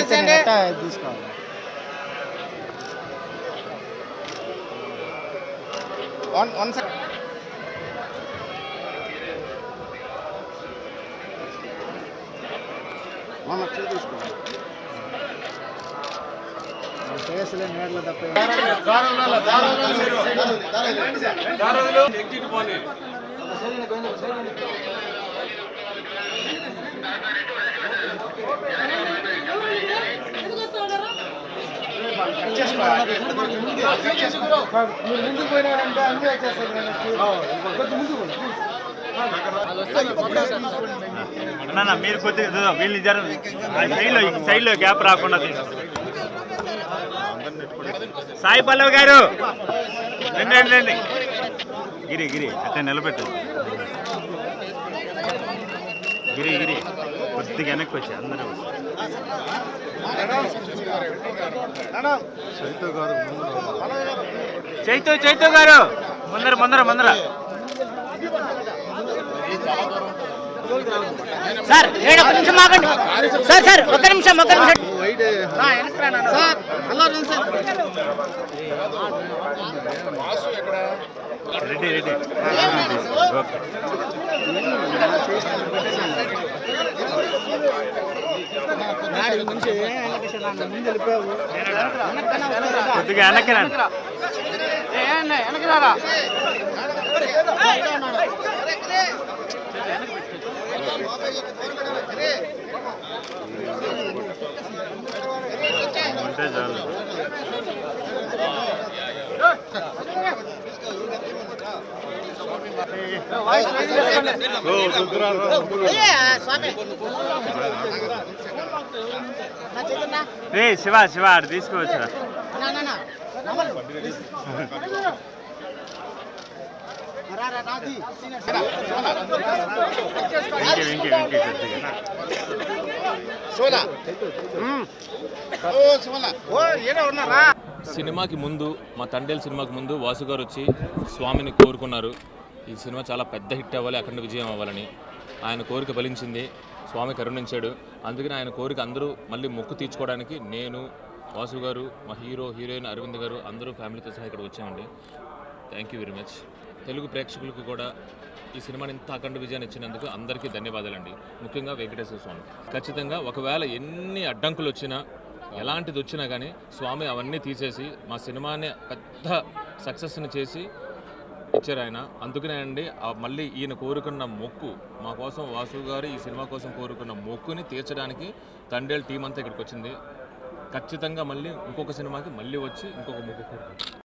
పెడితే నేను ఎట్టా తీసుకోవాలి? కేసులే నేర్లు తప్ప మీరు ముందుకు పోయినారంటే అన్నీ వచ్చేస్తారు. మీరు కొద్దిగా వీళ్ళు సైడ్లో గ్యాప్ రాకుండా సాయి పల్లవి గారు రండి గిరి గిరి అట్లా నిలబెట్టండి. గిరి కొద్దిగా వెనక్కి వచ్చి అందరూ చైతు గారు ముందర సార్ ఒక నిమిషం ఆగండి సార్ ఒక నిమిషం రెడీ కొద్దిగా వెనక్కి రండి. ఉంటే చాలు. శివ ఆడు తీసుకోవచ్చురా. సినిమాకి ముందు మా తండేల్ సినిమాకి ముందు వాసు గారు వచ్చి స్వామిని కోరుకున్నారు. ఈ సినిమా చాలా పెద్ద హిట్ అవ్వాలి, అఖండ విజయం అవ్వాలని. ఆయన కోరిక ఫలించింది, స్వామి కరుణించాడు. అందుకని ఆయన కోరిక అందరూ మళ్ళీ మొక్కు తీర్చుకోవడానికి నేను, వాసు గారు, మా హీరోయిన్ అరవింద్ గారు అందరూ ఫ్యామిలీతో సహా ఇక్కడ వచ్చామండి. Thank you very much. Telugu ప్రేక్షకులకు కూడా ఈ సినిమాని ఇంత అఖండ విజయాన్ని ఇచ్చినందుకు అందరికీ ధన్యవాదాలండి. ముఖ్యంగా వెంకటేశ్వర స్వామి. ఖచ్చితంగా ఒకవేళ ఎన్ని అడ్డంకులు వచ్చినా, ఎలాంటిది వచ్చినా కానీ స్వామి అవన్నీ తీసేసి మా సినిమాని పెద్ద సక్సెస్ని చేసి ఇచ్చారు ఆయన. అందుకనే అండి మళ్ళీ ఈయన కోరుకున్న మొక్కు మా కోసం, వాసు గారు ఈ సినిమా కోసం కోరుకున్న మొక్కుని తీర్చడానికి తండేల్ టీం అంతా ఇక్కడికి వచ్చింది. ఖచ్చితంగా మళ్ళీ ఇంకొక సినిమాకి మళ్ళీ వచ్చి ఇంకొక మొక్కు కోరుకుంటాం.